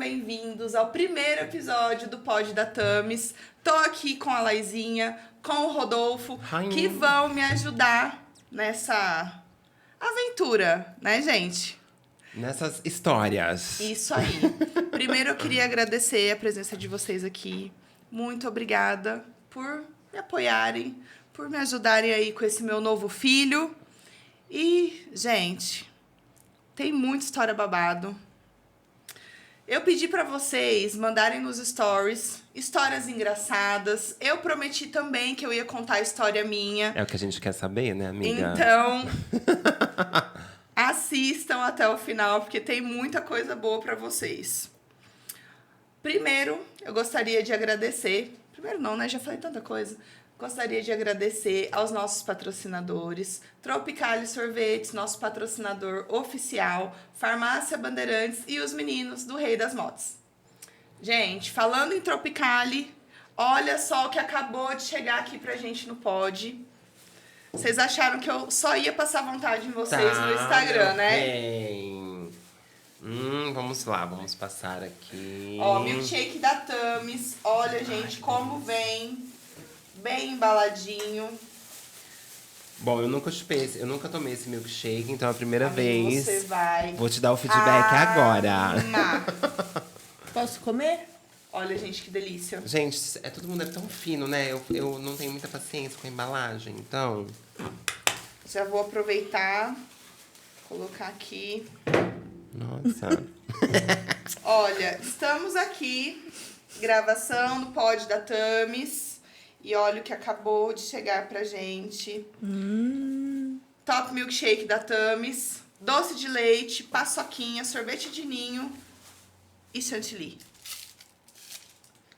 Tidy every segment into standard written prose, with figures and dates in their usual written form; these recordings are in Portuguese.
bem-vindos ao primeiro episódio do Pod da Thames. Tô aqui com a Laizinha, com o Rodolfo, que vão me ajudar nessa aventura, né, gente? Nessas histórias. Isso aí. Primeiro eu queria agradecer a presença de vocês aqui. Muito obrigada por me apoiarem, por me ajudarem aí com esse meu novo filho. E, gente, tem muita história babado. Eu pedi pra vocês mandarem nos stories histórias engraçadas. Eu prometi também que eu ia contar a história minha. É o que a gente quer saber, né, amiga? Então, assistam até o final, porque tem muita coisa boa pra vocês. Primeiro, eu gostaria de agradecer... Primeiro não, né? Já falei tanta coisa. Gostaria de agradecer aos nossos patrocinadores, Tropicali Sorvetes, nosso patrocinador oficial, Farmácia Bandeirantes e os meninos do Rei das Motos. Gente, falando em Tropicali, olha só o que acabou de chegar aqui pra gente no pod. Vocês acharam que eu só ia passar vontade em vocês no Instagram, né? Bem. Vamos lá, vamos passar aqui. Ó, milkshake da Thames. Olha, gente, como vem. Bem embaladinho. Bom, eu nunca tomei esse milkshake, então é a primeira vez. Você vai. Vou te dar o feedback agora. Posso comer? Olha, gente, que delícia. Gente, todo mundo é tão fino, né? Eu não tenho muita paciência com a embalagem, então... Já vou aproveitar, colocar aqui. Nossa. Olha, estamos aqui, gravação do Pod da Thames. E olha o que acabou de chegar pra gente. Top milkshake da Thames. Doce de leite, paçoquinha, sorvete de ninho e chantilly.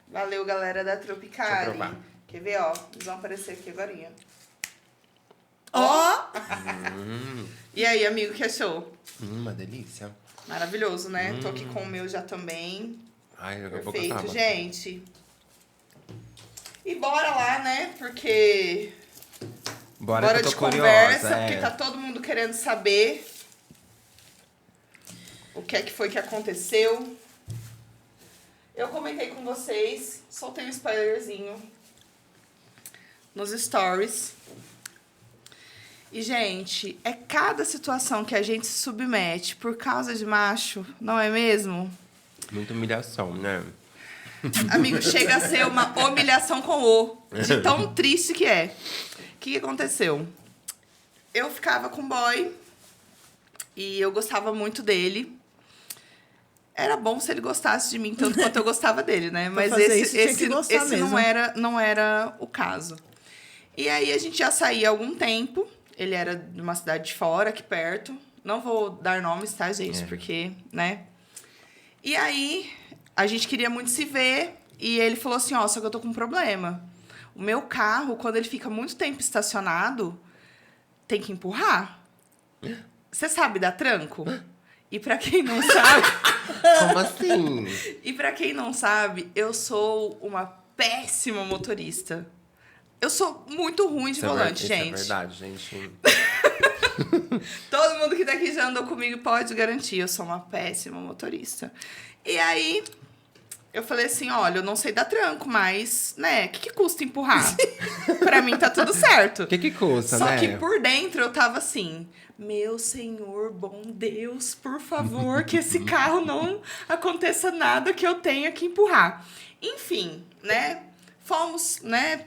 Valeu, galera da Tropicali. Deixa eu provar. Quer ver, ó? Eles vão aparecer aqui agora. Ó! E aí, amigo, que achou? Uma delícia. Maravilhoso, né? Tô aqui com o meu já também. Ai, daqui a pouco eu Perfeito, tava. gente. E bora lá, né? Porque... Bora que eu tô de curiosa, conversa, é. porque tá todo mundo querendo saber o que é que foi que aconteceu. Eu comentei com vocês, soltei um spoilerzinho nos stories. E, gente, é cada situação que a gente se submete por causa de macho, não é mesmo? Muita humilhação, né? Amigo, chega a ser uma humilhação com o, de tão triste que é. O que aconteceu? Eu ficava com um boy e eu gostava muito dele. Era bom se ele gostasse de mim tanto quanto eu gostava dele, né? Mas esse não era o caso. E aí a gente já saía há algum tempo. Ele era de uma cidade de fora, aqui perto. Não vou dar nomes, tá, gente? Porque, né? E aí... A gente queria muito se ver e ele falou assim, ó, só que eu tô com um problema. O meu carro, quando ele fica muito tempo estacionado, tem que empurrar. Você sabe dar tranco? E pra quem não sabe... Como assim? E pra quem não sabe, eu sou uma péssima motorista. Eu sou muito ruim de volante, gente. Isso é verdade, gente. Todo mundo que tá aqui já andou comigo pode garantir, eu sou uma péssima motorista. E aí... Eu falei assim, olha, eu não sei dar tranco, mas, né, o que custa empurrar? Pra mim tá tudo certo. O que custa, Só né? que por dentro eu tava assim, meu Senhor, bom Deus, por favor, que esse carro não aconteça nada que eu tenha que empurrar. Enfim, né, fomos, né,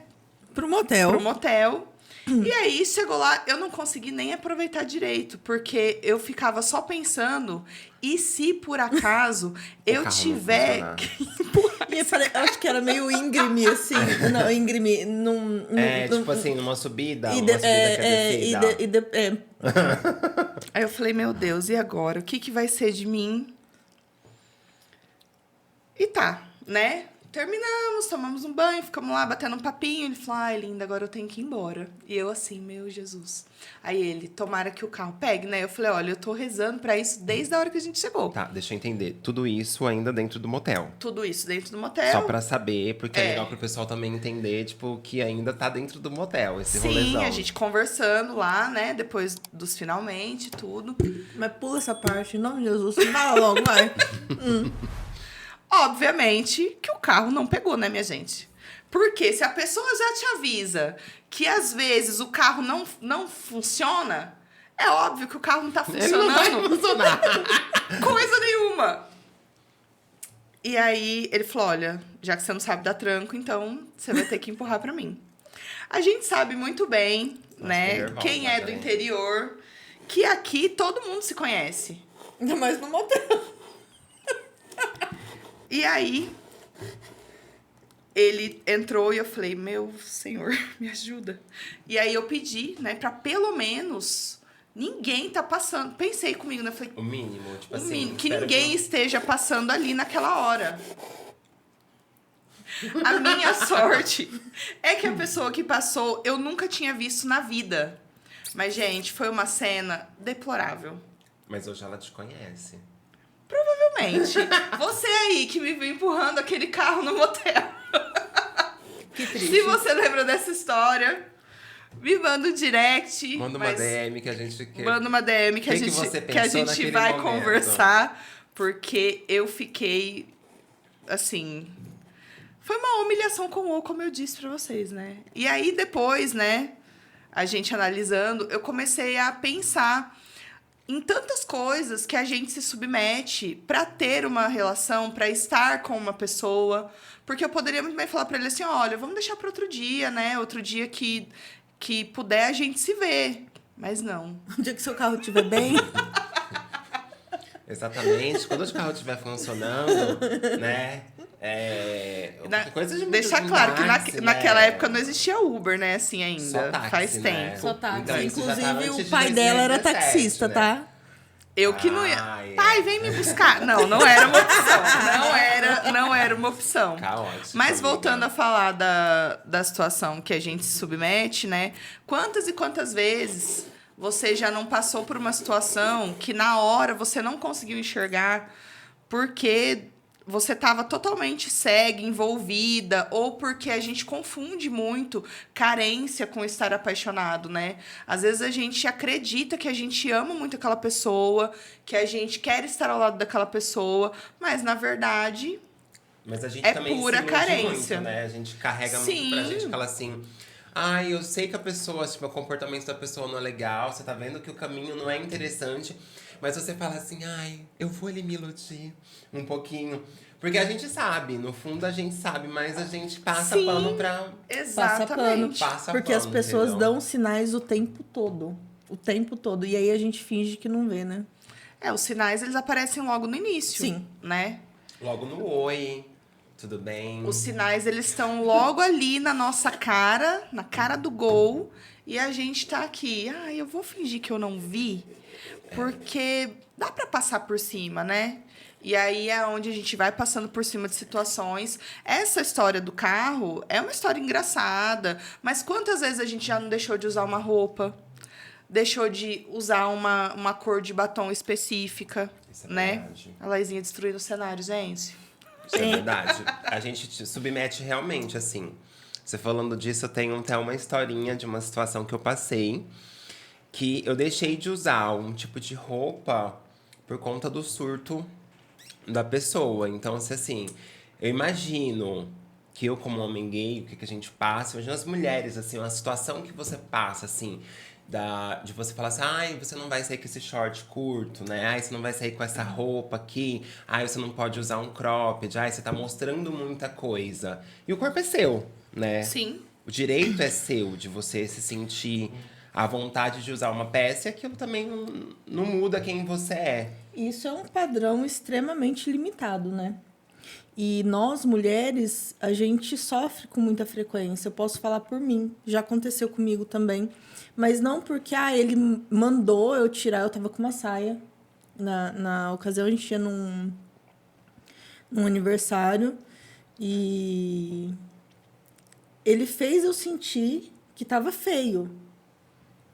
Pro motel. E aí, chegou lá, eu não consegui nem aproveitar direito, porque eu ficava só pensando, e se por acaso eu tiver que empurrar? E eu acho que era meio íngreme, assim. Não, íngreme. Tipo assim, numa subida, uma subida que é descida. Aí eu falei, meu Deus, e agora? O que vai ser de mim? E tá, né? Terminamos, tomamos um banho, ficamos lá batendo um papinho. Ele falou, ai, linda, agora eu tenho que ir embora. E eu assim, meu Jesus. Aí ele, tomara que o carro pegue, né? Eu falei, olha, eu tô rezando pra isso desde a hora que a gente chegou. Tá, deixa eu entender. Tudo isso ainda dentro do motel. Tudo isso dentro do motel. Só pra saber, porque é legal pro pessoal também entender, tipo, que ainda tá dentro do motel, esse rolezão. Sim, a gente conversando lá, né? Depois dos finalmente, tudo. Mas pula essa parte, em nome de Jesus. Fala logo, vai. Obviamente que o carro não pegou, né, minha gente? Porque se a pessoa já te avisa que às vezes o carro não funciona, é óbvio que o carro não tá funcionando. Ele não vai funcionar. Coisa nenhuma. E aí ele falou, olha, já que você não sabe dar tranco, então você vai ter que empurrar pra mim. A gente sabe muito bem, né, nervosa, quem é do né? interior, que aqui todo mundo se conhece. Ainda mais no motel. E aí, ele entrou e eu falei, meu senhor, me ajuda. E aí eu pedi, né, pra pelo menos ninguém tá passando. Pensei comigo, né? Falei, O mínimo, tipo o assim. mínimo, que espero ninguém esteja passando ali naquela hora. A minha sorte é que a pessoa que passou eu nunca tinha visto na vida. Mas, gente, foi uma cena deplorável. Mas hoje ela te conhece. Provavelmente. Você aí que me viu empurrando aquele carro no motel. Que triste. Se você lembra dessa história, me manda um direct. Manda uma DM que a gente quer. Manda uma DM que a que gente, você que a pensou gente naquele vai momento? conversar. Porque eu fiquei, assim... Foi uma humilhação com o, como eu disse pra vocês, né? E aí, depois, né, a gente analisando, eu comecei a pensar em tantas coisas que a gente se submete pra ter uma relação, pra estar com uma pessoa. Porque eu poderia muito bem falar pra ele assim, olha, vamos deixar pra outro dia, né? Outro dia que puder a gente se vê. Mas não. O dia que seu carro estiver bem... Exatamente. Quando o carro estiver funcionando, né? Coisa de Deixar muito claro que táxi, naquela né? época não existia Uber, né? Assim, ainda. Só táxi, Faz né? tempo. Só táxi. Então, isso já tava Inclusive, antes o de pai dela era 2017, taxista, né? tá? Eu que não ia. É. Pai, vem me buscar. Não era uma opção. Não era uma opção. Caótico. Mas amiga. voltando a falar da situação que a gente se submete, né? Quantas e quantas vezes você já não passou por uma situação que na hora você não conseguiu enxergar porque você estava totalmente cega, envolvida, ou porque a gente confunde muito carência com estar apaixonado, né? Às vezes a gente acredita que a gente ama muito aquela pessoa, que a gente quer estar ao lado daquela pessoa, mas na verdade Mas a gente é também pura se ilude carência. muito, né? A gente carrega muito Sim. pra gente falar assim... Ai, eu sei que a pessoa, tipo, o comportamento da pessoa não é legal. Você tá vendo que o caminho não é interessante. Mas você fala assim, ai, eu vou ali me iludir um pouquinho. Porque a gente sabe, no fundo a gente sabe, mas a gente passa Sim. pano pra... Exatamente. Passa Porque pano, as pessoas entendeu? dão sinais o tempo todo. O tempo todo. E aí a gente finge que não vê, né? Os sinais, eles aparecem logo no início. Sim. Né? Logo no oi, tudo bem? Os sinais, eles estão logo ali na nossa cara, na cara do gol. E a gente tá aqui. Eu vou fingir que eu não vi. Porque dá pra passar por cima, né? E aí é onde a gente vai passando por cima de situações. Essa história do carro é uma história engraçada. Mas quantas vezes a gente já não deixou de usar uma roupa? Deixou de usar uma cor de batom específica, Isso é né? verdade. A Laizinha destruindo o cenário, gente. Isso é verdade. A gente te submete realmente, assim. Você falando disso, eu tenho até uma historinha de uma situação que eu passei. Que eu deixei de usar um tipo de roupa por conta do surto da pessoa. Então, assim, eu imagino que eu, como homem gay, o que a gente passa, imagina as mulheres, assim, uma situação que você passa, assim, de você falar assim, ai, você não vai sair com esse short curto, né? Ai, você não vai sair com essa roupa aqui. Ai, você não pode usar um cropped. Ai, você tá mostrando muita coisa. E o corpo é seu, né? Sim. O direito é seu de você se sentir à vontade de usar uma peça e aquilo também não muda quem você é. Isso é um padrão extremamente limitado, né? E nós, mulheres, a gente sofre com muita frequência. Eu posso falar por mim. Já aconteceu comigo também. Mas não porque ele mandou eu tirar. Eu tava com uma saia. Na ocasião, a gente ia num aniversário. E ele fez eu sentir que tava feio.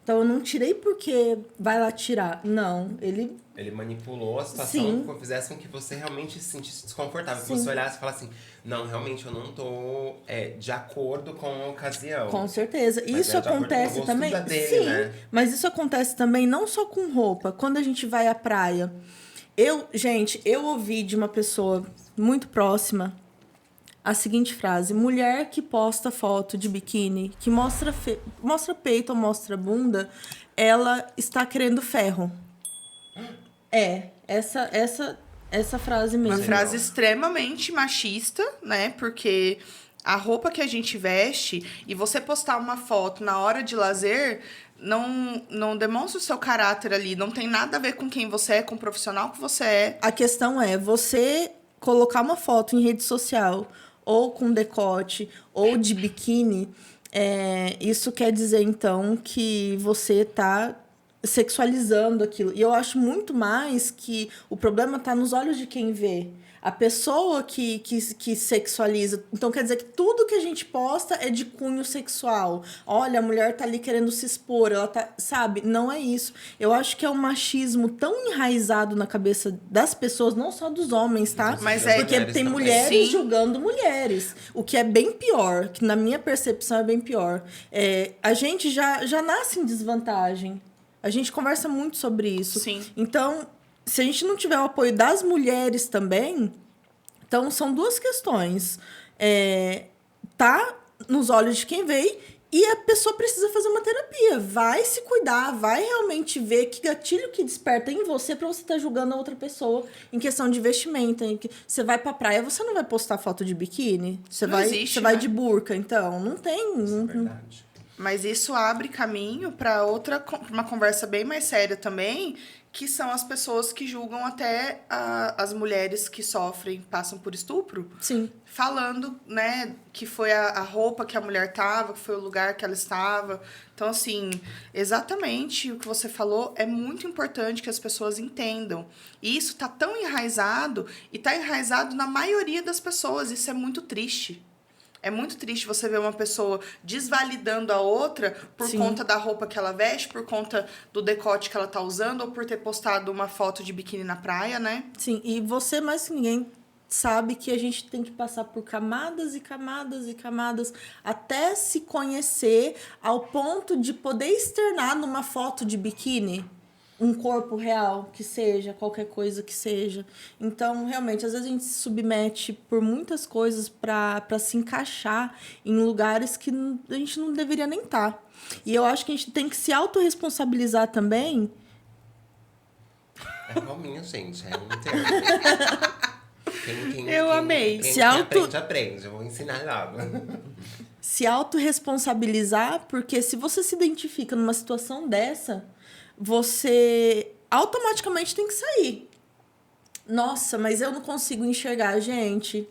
Então, eu não tirei porque vai lá tirar. Não, ele manipulou a situação Sim. que fizesse com que você realmente se sentisse desconfortável. Sim. Que você olhasse e falasse assim, não, realmente eu não tô de acordo com a ocasião. Com certeza. Mas Isso é de acordo com o acontece gosto também. dele, Sim, né? mas isso acontece também não só com roupa. Quando a gente vai à praia, Gente, eu ouvi de uma pessoa muito próxima a seguinte frase: mulher que posta foto de biquíni, que mostra peito ou mostra bunda, ela está querendo ferro. Essa frase mesmo. Uma frase extremamente machista, né? Porque a roupa que a gente veste e você postar uma foto na hora de lazer não demonstra o seu caráter ali. Não tem nada a ver com quem você é, com o profissional que você é. A questão é, você colocar uma foto em rede social, ou com decote, ou de biquíni, isso quer dizer, então, que você tá sexualizando aquilo. E eu acho muito mais que o problema tá nos olhos de quem vê. A pessoa que sexualiza. Então, quer dizer que tudo que a gente posta é de cunho sexual. Olha, a mulher tá ali querendo se expor, ela tá... Sabe? Não é isso. Eu acho que é um machismo tão enraizado na cabeça das pessoas, não só dos homens, tá? Mas porque tem mulheres Sim. julgando mulheres. O que é bem pior, que na minha percepção é bem pior. A gente já nasce em desvantagem. A gente conversa muito sobre isso. Sim. Então... Se a gente não tiver o apoio das mulheres também, então são duas questões. Tá nos olhos de quem vê e a pessoa precisa fazer uma terapia. Vai se cuidar, vai realmente ver que gatilho que desperta em você para você estar julgando a outra pessoa em questão de vestimenta. Você vai pra praia, você não vai postar foto de biquíni? Você vai de burca, então. Não tem. Isso é verdade. Mas isso abre caminho para uma conversa bem mais séria também, que são as pessoas que julgam até as mulheres que passam por estupro. Sim. Falando, né, que foi a roupa que a mulher tava, que foi o lugar que ela estava. Então, assim, exatamente o que você falou é muito importante que as pessoas entendam. E isso tá tão enraizado, e tá enraizado na maioria das pessoas. Isso é muito triste. É muito triste você ver uma pessoa desvalidando a outra por Sim. conta da roupa que ela veste, por conta do decote que ela tá usando, ou por ter postado uma foto de biquíni na praia, né? Sim, e você mais que ninguém sabe que a gente tem que passar por camadas e camadas e camadas até se conhecer ao ponto de poder externar numa foto de biquíni um corpo real, que seja, qualquer coisa que seja. Então, realmente, às vezes a gente se submete por muitas coisas para se encaixar em lugares que a gente não deveria nem estar. E eu acho que a gente tem que se autorresponsabilizar também. É calminho, gente. É um termo. Eu amei. Quem aprende. Eu vou ensinar logo. Se autorresponsabilizar, porque se você se identifica numa situação dessa, você automaticamente tem que sair. Nossa, mas eu não consigo enxergar. Gente,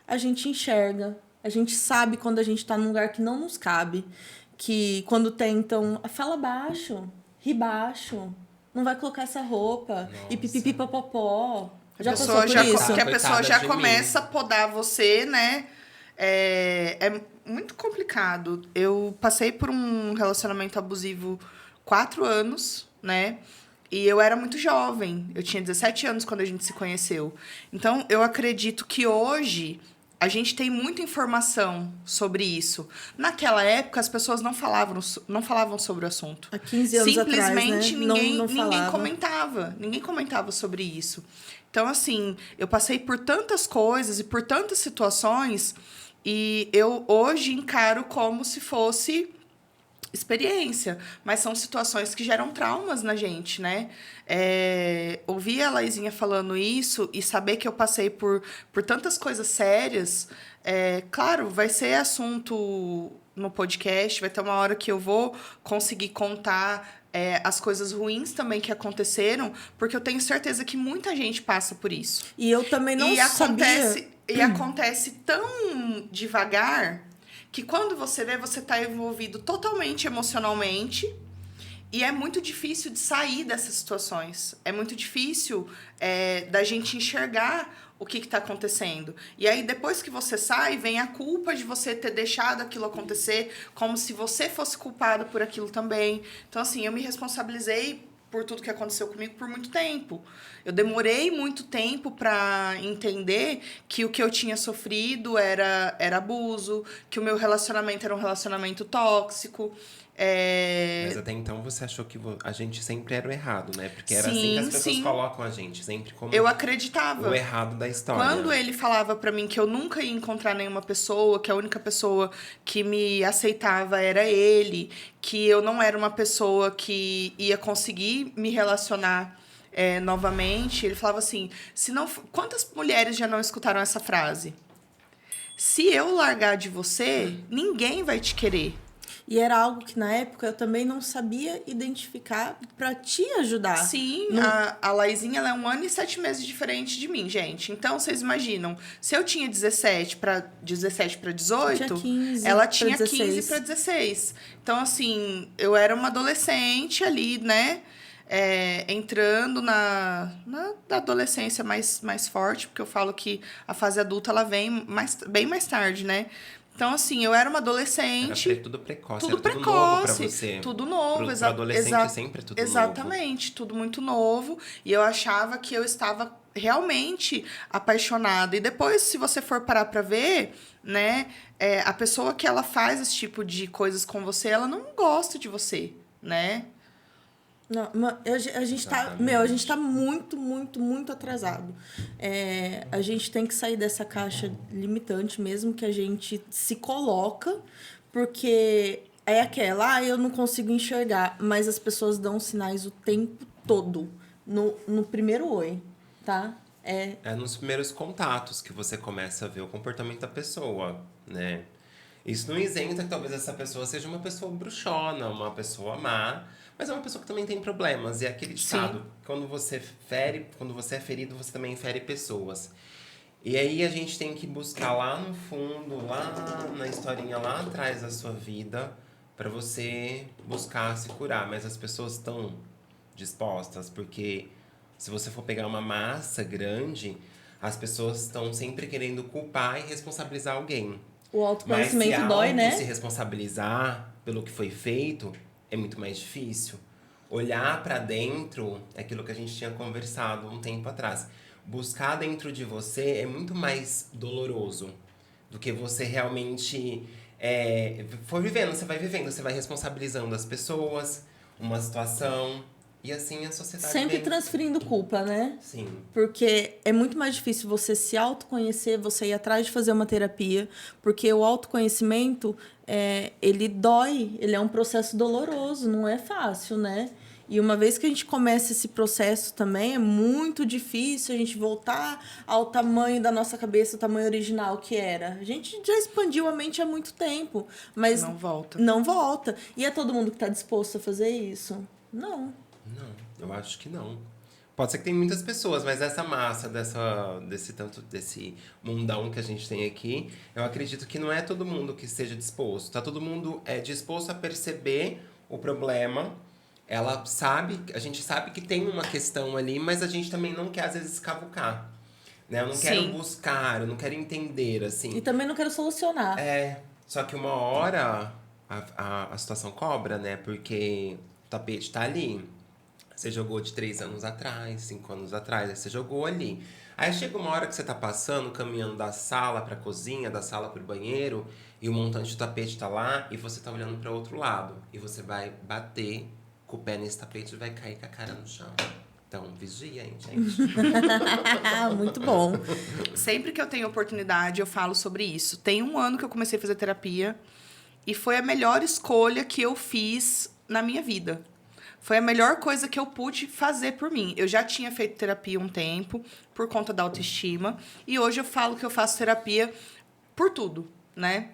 a gente enxerga. A gente sabe quando a gente tá num lugar que não nos cabe. Que quando tentam... Fala baixo, ri baixo. Não vai colocar essa roupa. Nossa. E pipipipopopó. Já A passou pessoa por já, isso? que a pessoa Coitada já de começa a podar você, né? É muito complicado. Eu passei por um relacionamento abusivo 4 anos, né? E eu era muito jovem. Eu tinha 17 anos quando a gente se conheceu. Então, eu acredito que hoje a gente tem muita informação sobre isso. Naquela época, as pessoas não falavam sobre o assunto. Há 15 anos Simplesmente atrás, né? ninguém comentava. Ninguém comentava sobre isso. Então, assim, eu passei por tantas coisas e por tantas situações, e eu hoje encaro como se fosse experiência, mas são situações que geram traumas na gente, né? Ouvir a Laizinha falando isso e saber que eu passei por tantas coisas sérias, claro, vai ser assunto no podcast, vai ter uma hora que eu vou conseguir contar as coisas ruins também que aconteceram, porque eu tenho certeza que muita gente passa por isso. E eu também não sabia... E acontece tão devagar que quando você vê, você está envolvido totalmente emocionalmente e é muito difícil de sair dessas situações. É muito difícil da gente enxergar o que está acontecendo. E aí, depois que você sai, vem a culpa de você ter deixado aquilo acontecer, como se você fosse culpado por aquilo também. Então, assim, eu me responsabilizei por tudo que aconteceu comigo por muito tempo. Eu demorei muito tempo para entender que o que eu tinha sofrido era abuso, que o meu relacionamento era um relacionamento tóxico. Mas até então você achou que a gente sempre era o errado, né? Porque era assim que as pessoas colocam a gente, sempre como eu acreditava. O errado da história. Quando ele falava pra mim que eu nunca ia encontrar nenhuma pessoa, que a única pessoa que me aceitava era ele, que eu não era uma pessoa que ia conseguir me relacionar novamente, ele falava assim, se não, quantas mulheres já não escutaram essa frase? Se eu largar de você, ninguém vai te querer. E era algo que, na época, eu também não sabia identificar pra te ajudar. Sim, a Laizinha, ela é 1 ano e 7 meses diferente de mim, gente. Então, vocês imaginam, se eu tinha 17 para 18, 15 ela tinha 16. 15 para 16. Então, assim, eu era uma adolescente ali, né? Entrando na adolescência mais forte, porque eu falo que a fase adulta, ela vem bem mais tarde, né? Então, assim, eu era uma adolescente. Era tudo precoce, tudo era precoce, tudo novo pra você. Tudo novo, pro adolescente sempre é tudo exatamente, tudo muito novo. E eu achava que eu estava realmente apaixonada. E depois, se você for parar pra ver, né, a pessoa que ela faz esse tipo de coisas com você, ela não gosta de você, né? Não, a gente tá, a gente tá muito, muito, muito atrasado. A gente tem que sair dessa caixa limitante mesmo que a gente se coloca, porque é aquela, eu não consigo enxergar, mas as pessoas dão sinais o tempo todo, no primeiro oi, tá? É nos primeiros contatos que você começa a ver o comportamento da pessoa, né? Isso não isenta que talvez essa pessoa seja uma pessoa bruxona, uma pessoa má, mas é uma pessoa que também tem problemas. E é aquele ditado, quando você é ferido, você também fere pessoas. E aí a gente tem que buscar lá no fundo, lá na historinha lá atrás da sua vida, para você buscar se curar. Mas as pessoas estão dispostas, porque se você for pegar uma massa grande, as pessoas estão sempre querendo culpar e responsabilizar alguém. O autoconhecimento dói, né? Mas se responsabilizar pelo que foi feito é muito mais difícil. Olhar pra dentro é aquilo que a gente tinha conversado um tempo atrás. Buscar dentro de você é muito mais doloroso do que você realmente for vivendo. Você vai responsabilizando as pessoas, uma situação. E assim a sociedade sempre transferindo culpa, né? Sim. Porque é muito mais difícil você se autoconhecer, você ir atrás de fazer uma terapia, porque o autoconhecimento, ele dói, ele é um processo doloroso, não é fácil, né? E uma vez que a gente começa esse processo também, é muito difícil a gente voltar ao tamanho da nossa cabeça, o tamanho original que era. A gente já expandiu a mente há muito tempo, mas não volta. Não volta. E é todo mundo que está disposto a fazer isso? Não. Não, eu acho que não. Pode ser que tem muitas pessoas, mas essa massa, desse mundão que a gente tem aqui, eu acredito que não é todo mundo que esteja disposto. Tá todo mundo disposto a perceber o problema. A gente sabe que tem uma questão ali, mas a gente também não quer, às vezes, escavucar. Né? Eu não quero buscar, eu não quero entender, assim. E também não quero solucionar. Só que uma hora a situação cobra, né? Porque o tapete tá ali. Você jogou de 3 anos atrás, 5 anos atrás, aí você jogou ali. Aí chega uma hora que você tá passando, caminhando da sala pra cozinha, da sala pro banheiro, e o montante do tapete tá lá, e você tá olhando pra outro lado. E você vai bater com o pé nesse tapete e vai cair com a cara no chão. Então, vigia, hein, gente? Muito bom. Sempre que eu tenho oportunidade, eu falo sobre isso. Tem 1 ano que eu comecei a fazer terapia, e foi a melhor escolha que eu fiz na minha vida. Foi a melhor coisa que eu pude fazer por mim. Eu já tinha feito terapia um tempo, por conta da autoestima. E hoje eu falo que eu faço terapia por tudo, né?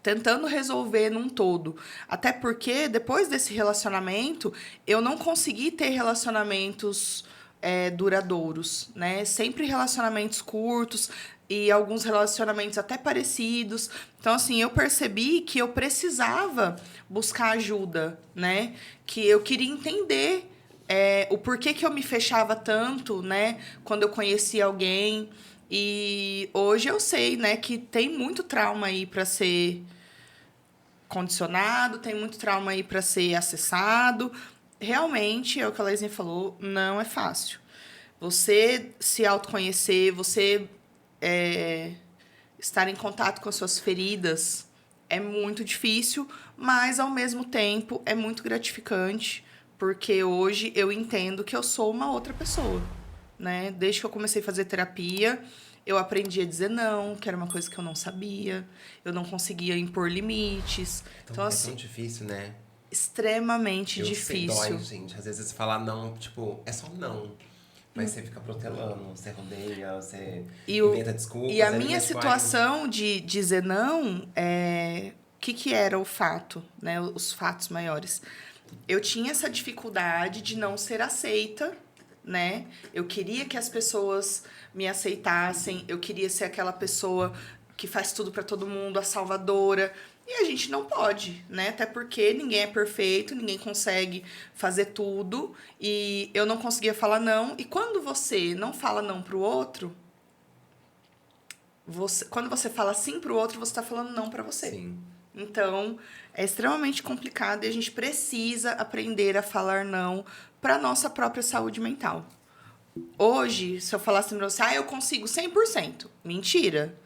Tentando resolver num todo. Até porque, depois desse relacionamento, eu não consegui ter relacionamentos duradouros, né? Sempre relacionamentos curtos e alguns relacionamentos até parecidos. Então, assim, eu percebi que eu precisava buscar ajuda, né? Que eu queria entender o porquê que eu me fechava tanto, né? Quando eu conhecia alguém. E hoje eu sei, né, que tem muito trauma aí para ser condicionado, tem muito trauma aí para ser acessado. Realmente, é o que a Laizinha falou, não é fácil. Você se autoconhecer, você estar em contato com as suas feridas, É muito difícil, mas ao mesmo tempo é muito gratificante, porque hoje eu entendo que eu sou uma outra pessoa, né? Desde que eu comecei a fazer terapia, eu aprendi a dizer não, que era uma coisa que eu não sabia. Eu não conseguia impor limites. Então, é assim, tão difícil, né? extremamente Eu difícil. sei, dói, gente. Às vezes falar não, tipo, é só não. Mas você fica protelando, você rodeia, você inventa desculpas. E a aí minha depois, tipo, situação de dizer não, o que era o fato, né? Os fatos maiores. Eu tinha essa dificuldade de não ser aceita, né? Eu queria que as pessoas me aceitassem, eu queria ser aquela pessoa que faz tudo pra todo mundo, a salvadora. E a gente não pode, né? Até porque ninguém é perfeito, ninguém consegue fazer tudo. E eu não conseguia falar não. E quando você não fala não pro outro, quando você fala sim pro outro, você tá falando não pra você. Sim. Então, é extremamente complicado e a gente precisa aprender a falar não pra nossa própria saúde mental. Hoje, se eu falasse pra você, eu consigo 100%. Mentira.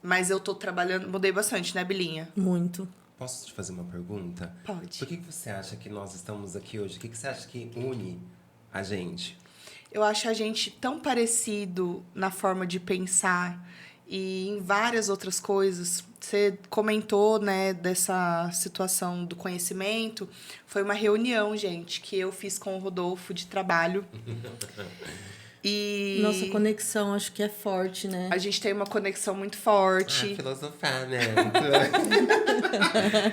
Mas eu tô trabalhando, mudei bastante, né, Bilinha? Muito. Posso te fazer uma pergunta? Pode. Por que você acha que nós estamos aqui hoje? O que você acha que une a gente? Eu acho a gente tão parecido na forma de pensar e em várias outras coisas. Você comentou, né, dessa situação do conhecimento. Foi uma reunião, gente, que eu fiz com o Rodolfo de trabalho. E Nossa conexão acho que é forte, né? a gente tem uma conexão muito forte. Filosofar, né?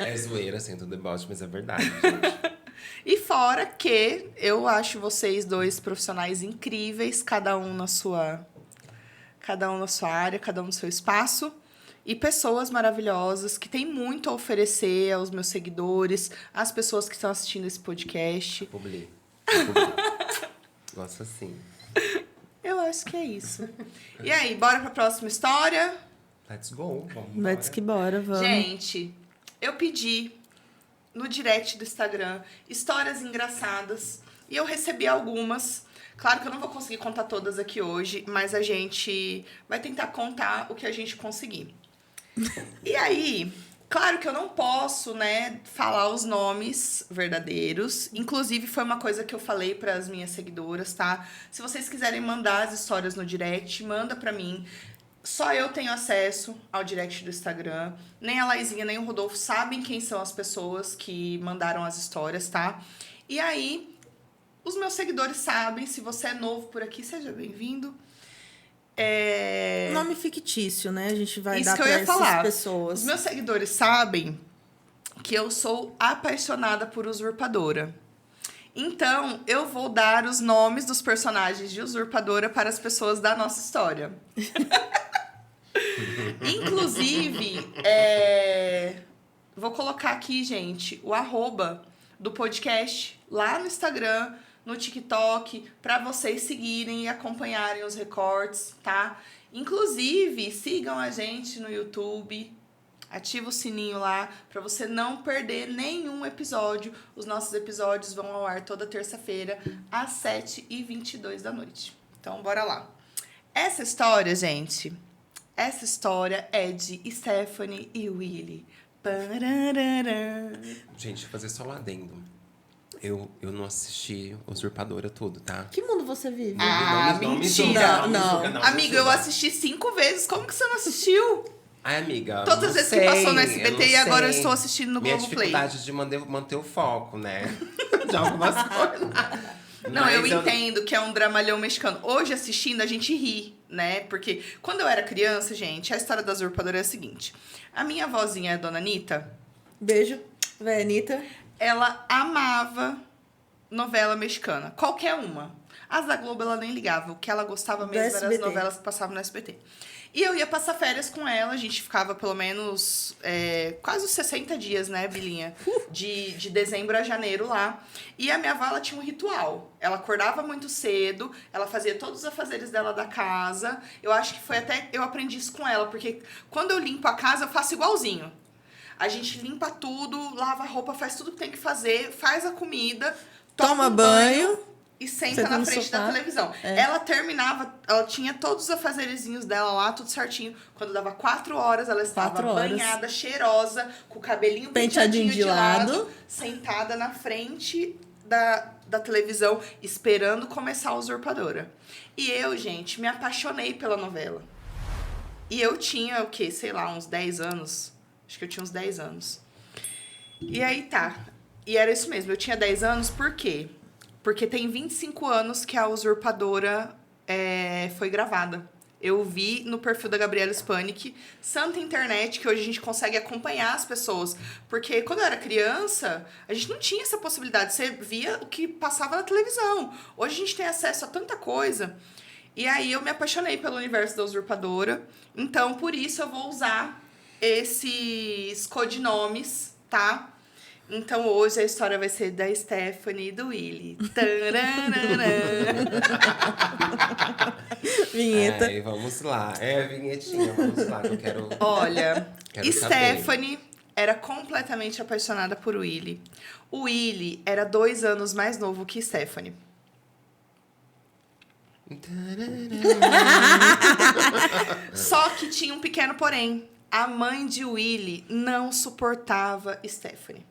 É zoeira, assim, do deboche, mas é verdade, gente. E fora que eu acho vocês dois profissionais incríveis, cada um na sua área, cada um no seu espaço. E pessoas maravilhosas que têm muito a oferecer aos meus seguidores, às pessoas que estão assistindo esse podcast. Publi. Gosto assim. Eu acho que é isso. E aí, bora pra próxima história? Let's go. Vamos Let's que bora, vamos. Gente, eu pedi no direct do Instagram histórias engraçadas e eu recebi algumas. Claro que eu não vou conseguir contar todas aqui hoje, mas a gente vai tentar contar o que a gente conseguir. E aí, claro que eu não posso, né, falar os nomes verdadeiros. Inclusive, foi uma coisa que eu falei para as minhas seguidoras, tá? Se vocês quiserem mandar as histórias no direct, manda para mim. Só eu tenho acesso ao direct do Instagram. Nem a Laizinha, nem o Rodolfo sabem quem são as pessoas que mandaram as histórias, tá? E aí, os meus seguidores sabem. Se você é novo por aqui, seja bem-vindo. Nome fictício, né? A gente vai Isso dar que eu pra ia essas falar. pessoas. Os meus seguidores sabem que eu sou apaixonada por Usurpadora. Então, eu vou dar os nomes dos personagens de Usurpadora para as pessoas da nossa história. Inclusive, vou colocar aqui, gente, o @ do podcast lá no Instagram, no TikTok, para vocês seguirem e acompanharem os recortes, tá? Inclusive, sigam a gente no YouTube, ativa o sininho lá para você não perder nenhum episódio. Os nossos episódios vão ao ar toda terça-feira, às 7h22 da noite. Então, bora lá. Essa história, gente, é de Stephanie e Willy. Parararã. Gente, vou fazer só um adendo. Eu não assisti Usurpadora tudo, tá? Que mundo você vive? Ah, Não me mentira. julga, Não. me julga, Amiga, eu me julga. assisti 5 vezes. Como que você não assistiu? Ai, amiga. Todas não as vezes sei, que passou no eu SBT não e agora eu sei. estou assistindo no Minha Globoplay. dificuldade de manter o foco, né? De algumas coisas. Não, Mas eu entendo que é um dramalhão mexicano. Hoje, assistindo, a gente ri, né? Porque quando eu era criança, gente, a história da Usurpadora é a seguinte. A minha avózinha, a Dona Anitta, Beijo, véia Anitta. ela amava novela mexicana. Qualquer uma. As da Globo, ela nem ligava. O que ela gostava mesmo eram as SBT. novelas que passavam no SBT. E eu ia passar férias com ela. A gente ficava pelo menos quase os 60 dias, né, Bilinha? De dezembro a janeiro lá. E a minha avó, ela tinha um ritual. Ela acordava muito cedo. Ela fazia todos os afazeres dela da casa. Eu acho que foi até... Eu aprendi isso com ela. Porque quando eu limpo a casa, eu faço igualzinho. A gente limpa tudo, lava a roupa, faz tudo que tem que fazer. Faz a comida. Toma banho. e senta Senta na no frente da sofá. televisão. É. Ela terminava, ela tinha todos os afazerezinhos dela lá, tudo certinho. Quando dava 4 horas, ela estava 4 horas. banhada, cheirosa, com o cabelinho Penteadinho penteadinho de lado. sentada na frente da televisão, esperando começar a Usurpadora. E eu, gente, me apaixonei pela novela. E eu tinha, o quê? Sei lá, uns 10 anos. Acho que eu tinha uns 10 anos. E aí tá. E era isso mesmo, eu tinha 10 anos, por quê? Porque tem 25 anos que a Usurpadora foi gravada. Eu vi no perfil da Gabriela Spanik, santa internet, que hoje a gente consegue acompanhar as pessoas. Porque quando eu era criança, a gente não tinha essa possibilidade. Você via o que passava na televisão. Hoje a gente tem acesso a tanta coisa. E aí eu me apaixonei pelo universo da Usurpadora. Então, por isso eu vou usar esses codinomes, tá? Então, hoje a história vai ser da Stephanie e do Willy. Vinheta. Ai, vamos lá. É, vinhetinha, vamos lá, que eu quero... Olha, Quero Stephanie era completamente apaixonada por Willy. O Willy era 2 anos mais novo que Stephanie. Só que tinha um pequeno porém. A mãe de Willy não suportava Stephanie.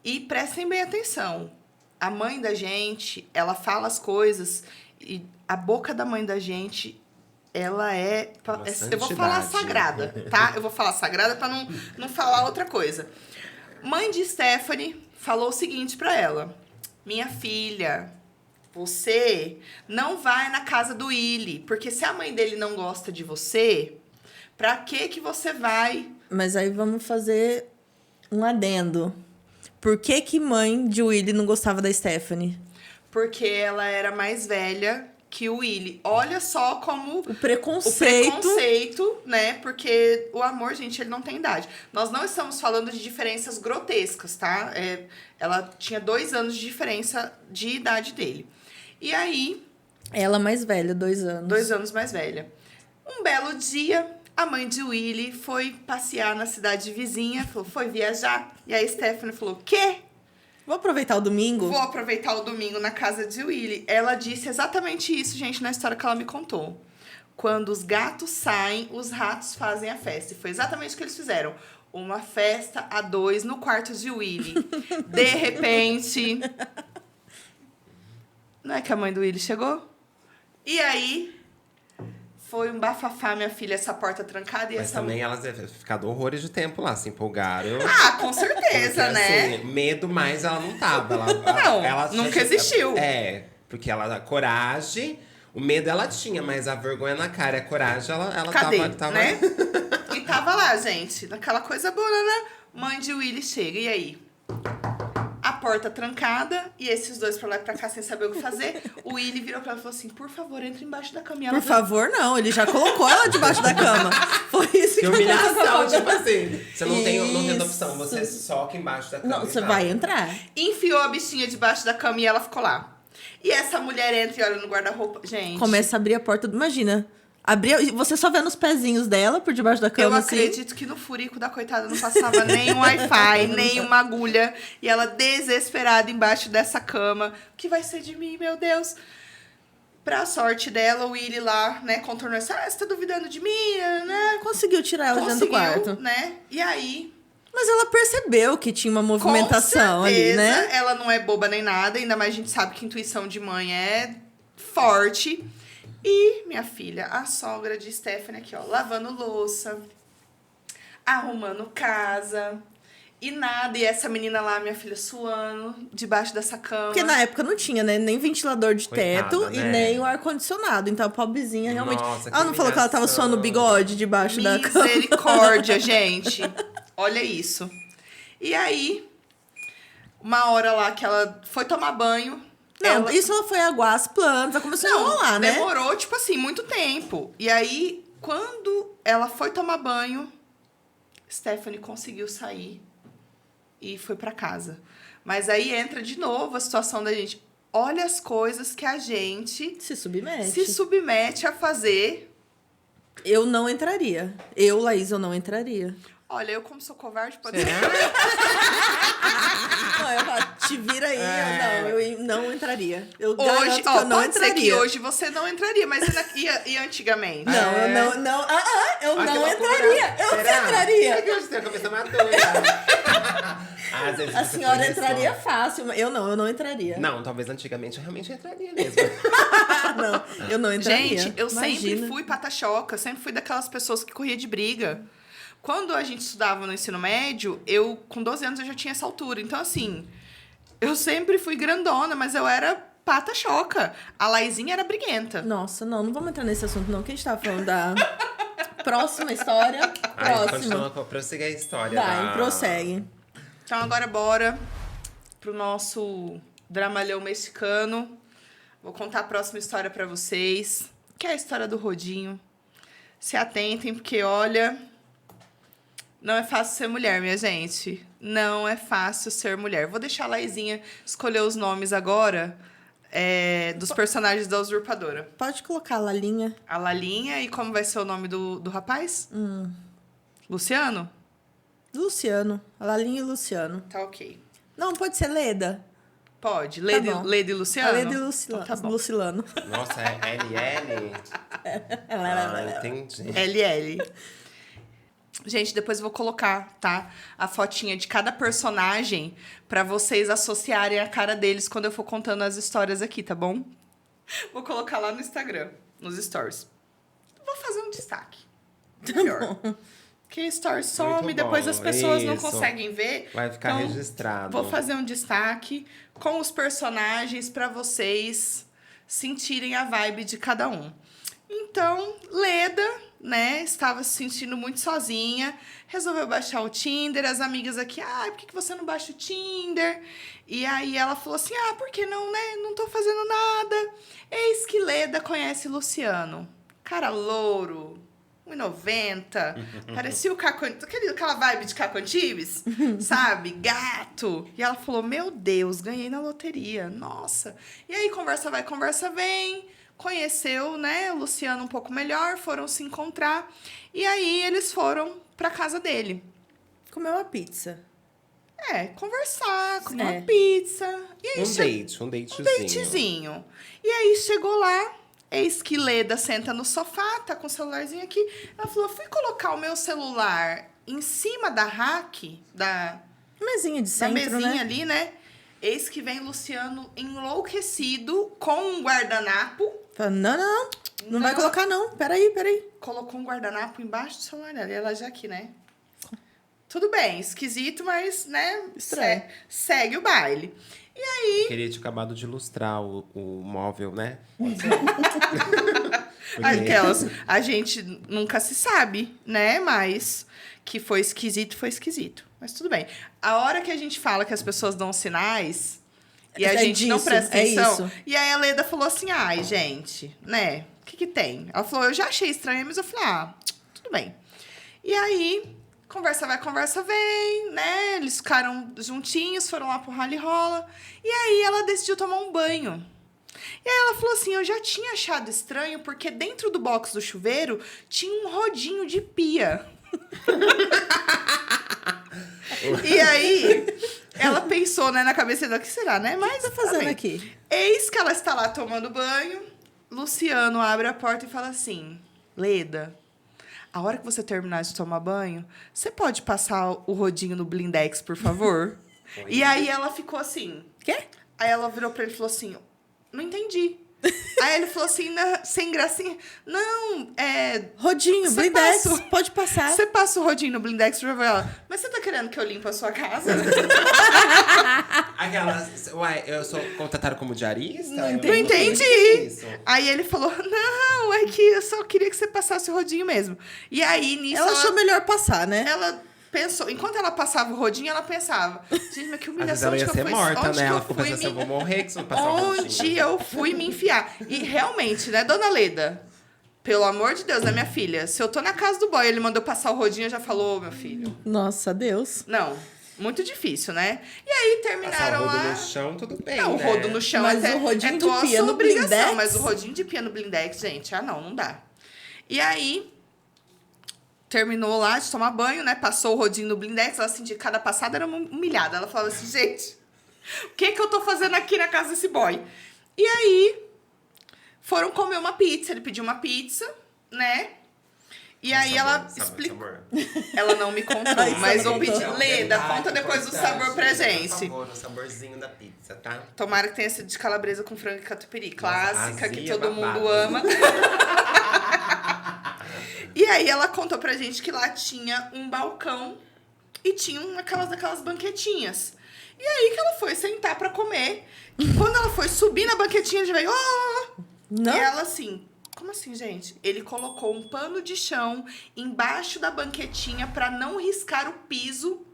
E prestem bem atenção. A mãe da gente, ela fala as coisas e a boca da mãe da gente, ela é... Eu vou falar sagrada, tá? Eu vou falar sagrada pra não falar outra coisa. Mãe de Stephanie falou o seguinte pra ela. Minha filha, você não vai na casa do Willy, porque se a mãe dele não gosta de você, pra que você vai? Mas aí vamos fazer um adendo. Por que mãe de Willy não gostava da Stephanie? Porque ela era mais velha que o Willy. Olha só como... O preconceito. Né? Porque o amor, gente, ele não tem idade. Nós não estamos falando de diferenças grotescas, tá? Ela tinha 2 anos de diferença de idade dele. E aí... Ela mais velha, 2 anos. 2 anos mais velha. Um belo dia, a mãe de Willy foi passear na cidade vizinha, falou, foi viajar. E a Stephanie falou, quê? Vou aproveitar o domingo? Vou aproveitar o domingo na casa de Willy. Ela disse exatamente isso, gente, na história que ela me contou. Quando os gatos saem, os ratos fazem a festa. E foi exatamente o que eles fizeram. Uma festa a 2 no quarto de Willy. De repente... Não é que a mãe do Willy chegou? E aí... Foi um bafafá, minha filha, essa porta trancada e Mas essa... também elas devem ter ficado horrores de tempo lá, se empolgaram. Ah, com certeza, Porque, né? assim, medo mais ela não tava. Não, nunca existiu. Porque ela, coragem, o medo ela tinha, mas a vergonha na cara e a coragem, ela Cadê, tava... né? E tava lá, gente, naquela coisa boa, né? Mãe de Willy chega, e aí? A porta trancada, e esses dois pra lá e pra cá sem saber o que fazer. O Willy virou pra ela e falou assim, por favor, entre embaixo da cama. Por favor, não. Ele já colocou ela debaixo da cama. Foi isso Que humilhação, tipo assim. Você não tem Isso. opção, você soca embaixo da cama. Não, você e vai entrar. Enfiou a bichinha debaixo da cama e ela ficou lá. E essa mulher entra e olha no guarda-roupa. Gente... Começa a abrir a porta. Imagina. Você só vendo os pezinhos dela por debaixo da Eu cama, assim. acredito que no furico da coitada não passava nem um Wi-Fi, nem uma agulha. E ela desesperada embaixo dessa cama. O que vai ser de mim, meu Deus? Pra sorte dela, o Willy lá, né, contornou assim, você tá duvidando de mim, né? Conseguiu tirar ela dentro do quarto. Né? E aí... Mas ela percebeu que tinha uma movimentação com certeza, ali, né? Ela não é boba nem nada, ainda mais a gente sabe que a intuição de mãe é forte. E, minha filha, a sogra de Stephanie aqui, ó, lavando louça, arrumando casa, e nada. E essa menina lá, minha filha, suando debaixo dessa cama. Porque na época não tinha, né? Nem ventilador de Coitada, teto né? e nem o ar-condicionado. Então a pobrezinha realmente... Nossa, que ela não falou que ela tava humilhação. suando o bigode debaixo da cama. Misericórdia, gente. Olha isso. E aí, uma hora lá que ela foi tomar banho... Não, isso ela foi aguar as plantas, ela começou a enrolar, né? Demorou, tipo assim, muito tempo. E aí, quando ela foi tomar banho, Stephanie conseguiu sair e foi pra casa. Mas aí entra de novo a situação da gente. Olha as coisas que a gente Se submete. se submete a fazer. Eu não entraria. Eu, Laís, eu não entraria. Olha, eu como sou covarde, pode Será? ser. Não, eu falo, te vira aí. Eu não entraria. Eu garanto Hoje, que eu não pode ser que entraria. hoje você não entraria, mas e antigamente? Não, eu não. Eu Olha que não loucura. entraria. Eu Será? entraria. É que hoje tem a cabeça madura. Às vezes A você senhora foi entraria isso. fácil, mas eu não entraria. Não, talvez antigamente eu realmente entraria mesmo. Não, eu não entraria. Gente, eu sempre Imagina. fui pata-choca, sempre fui daquelas pessoas que corria de briga. Quando a gente estudava no ensino médio, com 12 anos, eu já tinha essa altura. Então, assim, eu sempre fui grandona, mas eu era pata-choca. A Laizinha era briguenta. Nossa, não vamos entrar nesse assunto, não. Que a gente tava falando da próxima história. Ai, Próxima. continua, prossiga a história. Vai, prossegue. Então, agora bora pro nosso dramalhão mexicano. Vou contar a próxima história pra vocês, que é a história do Rodinho. Se atentem, porque, olha... Não é fácil ser mulher, minha gente. Não é fácil ser mulher. Vou deixar a Laizinha escolher os nomes agora dos personagens da Usurpadora. Pode colocar a Lalinha. A Lalinha e como vai ser o nome do rapaz? Luciano? Luciano. A Lalinha e Luciano. Tá ok. Não, pode ser Leda. Pode. Leda bom. e Luciano? A Leda e Lucilano. Então tá bom. Lucilano. Nossa, é LL? Ah, entendi. LL. Gente, depois eu vou colocar, tá? A fotinha de cada personagem pra vocês associarem a cara deles quando eu for contando as histórias aqui, tá bom? Vou colocar lá no Instagram, nos stories. Vou fazer um destaque. Melhor. Porque stories some, Muito depois bom, as pessoas não isso. conseguem ver. Vai ficar Então, registrado. Vou fazer um destaque com os personagens pra vocês sentirem a vibe de cada um. Então, Leda, né, estava se sentindo muito sozinha, resolveu baixar o Tinder. As amigas aqui, por que você não baixa o Tinder? E aí ela falou assim, por que não, né? Não tô fazendo nada. Eis que Leda conhece Luciano. Cara louro, 1,90, parecia o Caco, aquela vibe de Caco Antibes, sabe? Gato. E ela falou, meu Deus, ganhei na loteria, nossa. E aí, conversa vai, conversa vem, conheceu, né, o Luciano um pouco melhor, foram se encontrar, e aí eles foram pra casa dele. Comer uma pizza. Conversar, comer uma pizza. E aí, Um datezinho. um datezinho. E aí, chegou lá, eis que Leda senta no sofá, tá com o celularzinho aqui. Ela falou, fui colocar o meu celular em cima da rack, da Mesinha de da centro, mesinha né? ali, né? Eis que vem Luciano enlouquecido com um guardanapo. Fala, não Não. vai colocar não. Peraí. Colocou um guardanapo embaixo do celular dela. E ela já aqui, né? Tudo bem, esquisito, mas, né? Estranho. Segue o baile. E aí, Queria ter acabado de ilustrar o móvel, né? aquelas, a gente nunca se sabe, né? Mas que foi esquisito, foi esquisito. Mas tudo bem. A hora que a gente fala que as pessoas dão sinais e a É gente não disso, presta é atenção. isso. E aí a Leda falou assim, gente, né? O que tem? Ela falou, eu já achei estranho, mas eu falei, tudo bem. E aí, conversa vai, conversa vem, né? Eles ficaram juntinhos, foram lá pro rally rola. E aí ela decidiu tomar um banho. E aí ela falou assim, eu já tinha achado estranho porque dentro do box do chuveiro tinha um rodinho de pia. E aí, ela pensou, né, na cabeça dela, o que será, né? Mas O que tá fazendo também. aqui? Eis que ela está lá tomando banho, Luciano abre a porta e fala assim, Leda, a hora que você terminar de tomar banho, você pode passar o rodinho no Blindex, por favor? E aí ela ficou assim... Quê? Aí ela virou pra ele e falou assim, não entendi. Aí ele falou assim, sem gracinha, não, Rodinho, Você Blindex, passa- pode passar. você passa o rodinho no Blindex pra ver ela. Mas você tá querendo que eu limpe a sua casa? Aquelas. Uai, eu sou contratado como diarista? Não Eu entendi. isso. Aí ele falou, não, é que eu só queria que você passasse o rodinho mesmo. E aí, nisso, Ela achou melhor passar, né? ela pensou, enquanto ela passava o rodinho, ela pensava, gente, mas que Às vezes humilhação, ela onde ia que eu ser fui, morta, onde né? que Ela eu ficou fui pensando assim, eu me... vou morrer que se não passar o Onde rodinho. eu fui me enfiar. E realmente, né, dona Leda? Pelo amor de Deus, né, minha filha? Se eu tô na casa do boy, ele mandou passar o rodinho, já falou, meu filho. Nossa, Deus. Não, muito difícil, né? E aí Passar terminaram o rodo lá. no chão, tudo bem, Não, o né? rodo no chão Mas até o rodinho de tua pia no obrigação, Blindex? mas o rodinho de pia no Blindex, gente, não dá. E aí terminou lá de tomar banho, né? Passou o rodinho no blindex. Ela sentia que cada passada era uma humilhada. Ela falava assim, gente, o que eu tô fazendo aqui na casa desse boy? E aí, foram comer uma pizza. Ele pediu uma pizza, né? E aí ela explicou. Ela não me contou, Ai, mas não eu pedi. contou. Leda, conta depois do sabor pra gente. Por favor, o saborzinho da pizza, tá? Tomara que tenha sido de calabresa com frango e catupiry. Clássica, que azia, todo babado. mundo ama. E aí ela contou pra gente que lá tinha um balcão e tinha aquelas banquetinhas. E aí que ela foi sentar pra comer. E quando ela foi subir na banquetinha, já veio... Oh! Não? E ela assim... Como assim, gente? Ele colocou um pano de chão embaixo da banquetinha pra não riscar o piso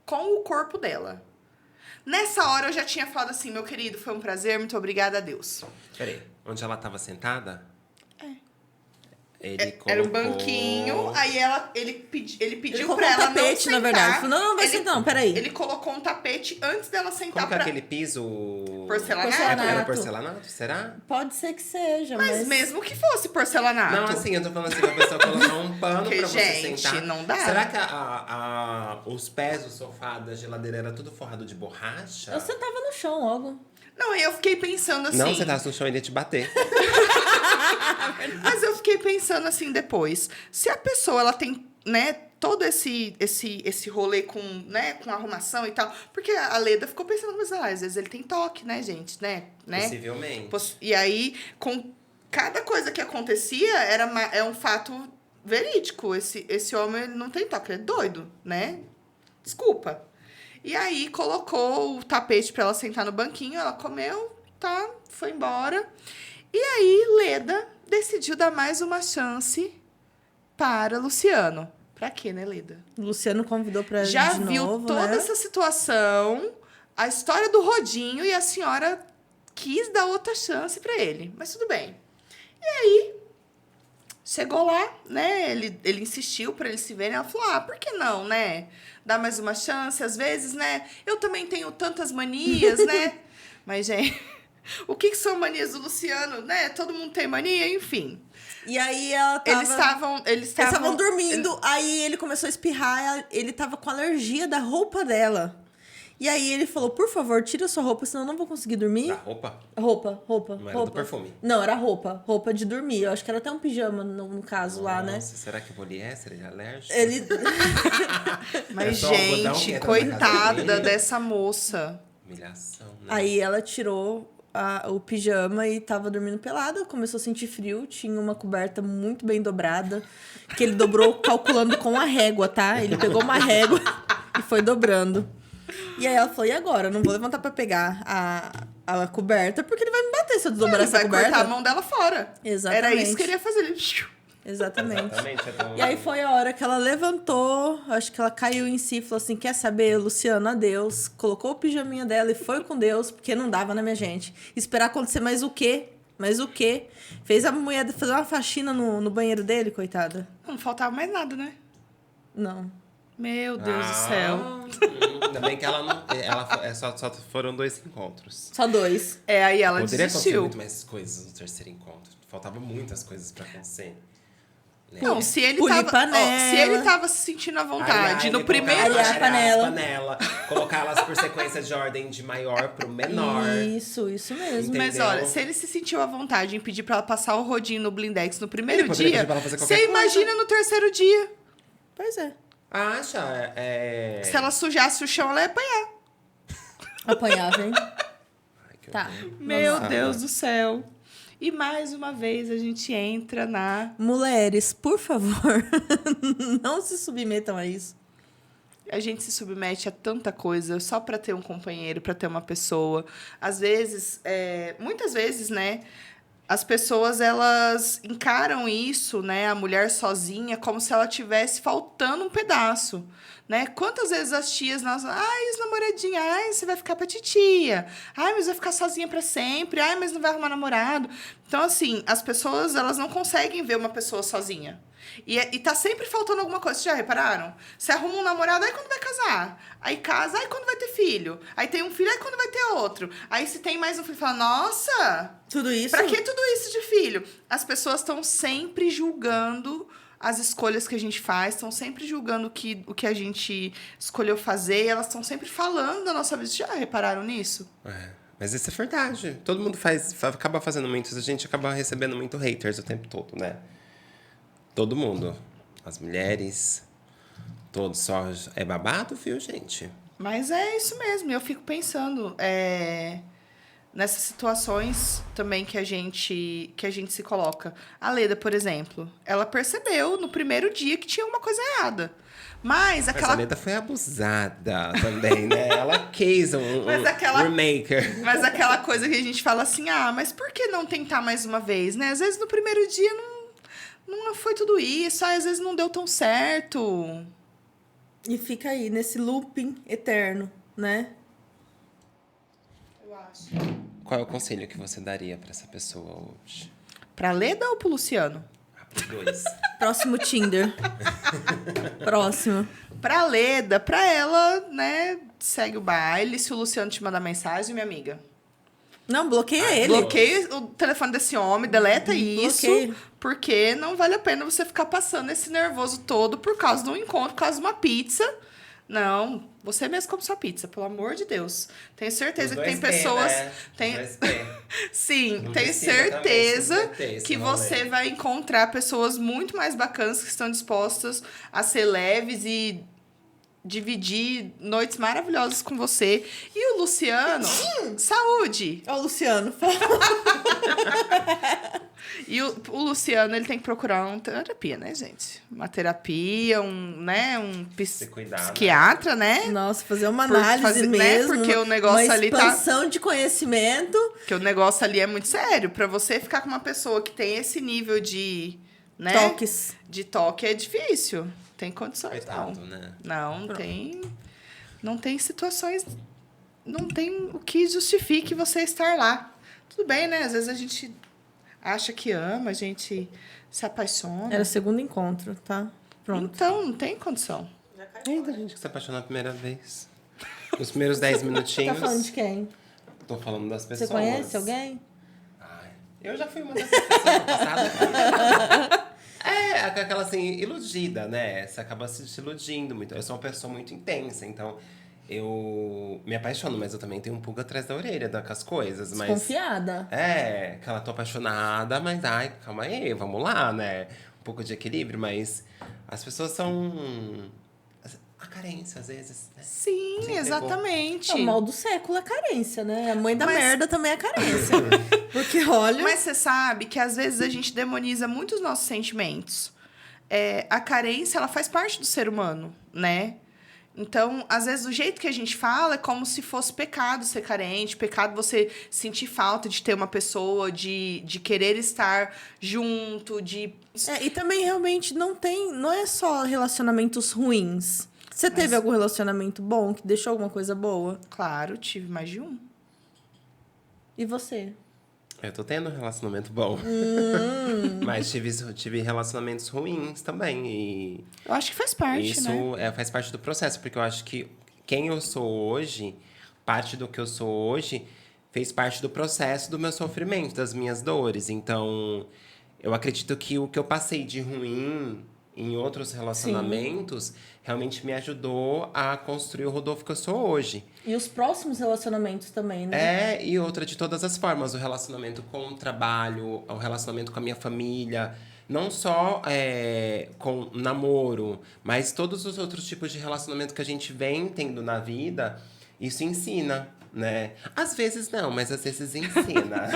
com o corpo dela. Nessa hora eu já tinha falado assim, meu querido, foi um prazer, muito obrigada a Deus. Peraí, onde ela tava sentada? Era um banquinho, aí ele pediu colocou pra um ela tapete, não sentar. na verdade. Ele falou, não, vai sentar, não, peraí. Ele colocou um tapete antes dela sentar Como que é pra... aquele piso? Porcelanato? Era porcelanato, será? Pode ser que seja, Mas mesmo que fosse porcelanato. Não, assim, eu tô falando assim, pra pessoa colocar um pano Porque, pra você gente, sentar. não dá. Será que os pés do sofá da geladeira era tudo forrado de borracha? Eu sentava no chão logo. Não, aí eu fiquei pensando assim... Não, você tá no chão e ia te bater. Mas eu fiquei pensando assim depois. Se a pessoa, ela tem, né, todo esse rolê com, né, com arrumação e tal. Porque a Leda ficou pensando, mas às vezes ele tem toque, né, gente, né? Possivelmente. E aí, com cada coisa que acontecia, é um fato verídico. Esse homem ele não tem toque, ele é doido, né? Desculpa. E aí, colocou o tapete pra ela sentar no banquinho, ela comeu, tá, foi embora. E aí, Leda decidiu dar mais uma chance para Luciano. Pra quê, né, Leda? O Luciano convidou pra Já de viu novo, toda né? essa situação, a história do rodinho, e a senhora quis dar outra chance pra ele. Mas tudo bem. E aí, chegou lá, né? Ele insistiu pra eles se verem. Ela falou, por que não, né? Dá mais uma chance, às vezes, né? Eu também tenho tantas manias, né? Mas, gente, o que são manias do Luciano, né? Todo mundo tem mania, enfim. E aí ela tava... Eles Eles estavam dormindo, aí ele começou a espirrar, ele tava com alergia da roupa dela. E aí ele falou, por favor, tira sua roupa, senão eu não vou conseguir dormir. Da roupa? Roupa. Não era do perfume? Não, era roupa de dormir. Eu acho que era até um pijama, no caso, lá, né? Nossa, será que é poliéster? Ele é alérgico? Ele... Mas, É só algodão que gente, entra na casa coitada dele. dessa moça. Humilhação, né? Aí ela tirou o pijama e tava dormindo pelada, começou a sentir frio, tinha uma coberta muito bem dobrada, que ele dobrou calculando com a régua, tá? Ele pegou uma régua e foi dobrando. E aí ela falou, e agora? Eu não vou levantar pra pegar a coberta, porque ele vai me bater se eu desdobrar Ele essa vai coberta. cortar a mão dela fora. Exatamente. Era isso que ele ia fazer. Ele... Exatamente. Exatamente. E aí foi a hora que ela levantou, acho que ela caiu em si, falou assim, quer saber, Luciano, adeus. Colocou o pijaminha dela e foi com Deus, porque não dava, né, minha gente? Esperar acontecer mais o quê? Mais o quê? Fez a mulher fazer uma faxina no banheiro dele, coitada. Não faltava mais nada, né? Não. Meu Deus do céu. Ainda bem que ela não... Só foram 2 encontros. Só 2. Aí ela Poderia acontecer desistiu. muito mais coisas no terceiro encontro. Faltavam muitas coisas pra acontecer. Né? Não, se ele Pulir tava, panela. se ele tava se sentindo à vontade no primeiro Arear a panela. Colocar elas por sequência de ordem de maior pro menor. Isso mesmo. Mas Entendeu? olha, se ele se sentiu à vontade em pedir pra ela passar o rodinho no blindex no primeiro Ele poderia dia, pedir pra ela fazer qualquer você coisa. imagina no terceiro dia. Pois é. Acha? Se ela sujasse o chão, ela ia apanhar. Apanhava, hein? Ai, que Tá. horror. Meu Nossa. Deus do céu. E mais uma vez a gente entra na... Mulheres, por favor, não se submetam a isso. A gente se submete a tanta coisa só pra ter um companheiro, pra ter uma pessoa. Às vezes, muitas vezes, né? As pessoas, elas encaram isso, né? A mulher sozinha, como se ela tivesse faltando um pedaço, né? Quantas vezes as tias, nós, ex-namoradinha, você vai ficar pra titia. Mas vai ficar sozinha pra sempre. Mas não vai arrumar namorado. Então, assim, as pessoas, elas não conseguem ver uma pessoa sozinha. E tá sempre faltando alguma coisa. Vocês já repararam? Você arruma um namorado, aí quando vai casar? Aí casa, aí quando vai ter filho? Aí tem um filho, aí quando vai ter outro? Aí se tem mais um filho, fala, nossa... Tudo isso? Pra que tudo isso de filho? As pessoas estão sempre julgando as escolhas que a gente faz, estão sempre julgando o que a gente escolheu fazer, e elas estão sempre falando da nossa vida. Já repararam nisso? Mas isso é verdade. Todo mundo acaba fazendo muito, a gente acaba recebendo muito haters o tempo todo, né? Todo mundo. As mulheres, todos. Só é babado, viu, gente? Mas é isso mesmo, eu fico pensando nessas situações também que a gente se coloca. A Leda, por exemplo, ela percebeu no primeiro dia que tinha uma coisa errada. Mas a Leda foi abusada também, né? Ela quis um remaker. Mas aquela coisa que a gente fala assim, mas por que não tentar mais uma vez, né? Às vezes no primeiro dia não foi tudo isso, às vezes não deu tão certo. E fica aí, nesse looping eterno, né? Eu acho. Qual é o conselho que você daria pra essa pessoa hoje? Pra Leda ou pro Luciano? Os dois. Próximo Tinder. Próximo. Pra Leda, pra ela, né, segue o baile. Se o Luciano te mandar mensagem, minha amiga, Não, bloqueia ele. bloqueia o telefone desse homem, deleta isso, Bloqueia. porque não vale a pena você ficar passando esse nervoso todo por causa de um encontro, por causa de uma pizza. Não, você mesmo come sua pizza, pelo amor de Deus. Tenho certeza que tem pessoas... Né? Sim, Não tenho precisa certeza também submeter esse que rolê. você vai encontrar pessoas muito mais bacanas que estão dispostas a ser leves e dividir noites maravilhosas com você. E o Luciano, saúde! Ó, o Luciano. E o Luciano, ele tem que procurar uma terapia, né, gente? Uma terapia, um Se cuidar, né? psiquiatra, né? Nossa, fazer uma Por análise fazer, né? mesmo. Porque o negócio uma ali tá- expansão de conhecimento. Porque o negócio ali é muito sério. Pra você ficar com uma pessoa que tem esse nível de... né? Toques. De toque é difícil. Tem condições, Coitado, não. né? Não tem situações... Não tem o que justifique você estar lá. Tudo bem, né? Às vezes a gente acha que ama, a gente se apaixona. Era o segundo encontro, tá? Pronto. Então, não tem condição. Ainda gente que se apaixonou a primeira vez. Nos primeiros 10 Tá minutinhos. falando de quem? Tô falando das pessoas. Você conhece alguém? Ai, eu já fui uma dessas pessoas no passado. Aquela assim, iludida, né? Você acaba se iludindo muito. Eu sou uma pessoa muito intensa, então eu me apaixono, mas eu também tenho um pulga atrás da orelha com as coisas. Mas Desconfiada. que ela tô apaixonada, mas ai, calma aí, vamos lá, né? Um pouco de equilíbrio, mas as pessoas são. A carência, às vezes, né? Sim, Sim, exatamente. O mal do século é a carência, né? A mãe da Mas- merda também é a carência. Porque, olha... Mas você sabe que às vezes a gente demoniza muito os nossos sentimentos. A carência, ela faz parte do ser humano, né? Então, às vezes, o jeito que a gente fala é como se fosse pecado ser carente, pecado você sentir falta de ter uma pessoa, de querer estar junto, de... E também realmente não é só relacionamentos ruins. Você teve algum relacionamento bom que deixou alguma coisa boa? Claro, tive mais de um. E você? Eu tô tendo um relacionamento bom. Mas tive relacionamentos ruins também. E Eu acho que faz parte, isso né? faz parte do processo. Porque eu acho que quem eu sou hoje, parte do que eu sou hoje, fez parte do processo do meu sofrimento, das minhas dores. Então, eu acredito que o que eu passei de ruim em outros relacionamentos realmente me ajudou a construir o Rodolfo que eu sou hoje. E os próximos relacionamentos também, né? E outra de todas as formas, o relacionamento com o trabalho, o relacionamento com a minha família, não só com namoro, mas todos os outros tipos de relacionamento que a gente vem tendo na vida, isso ensina, né? Às vezes não, mas às vezes ensina.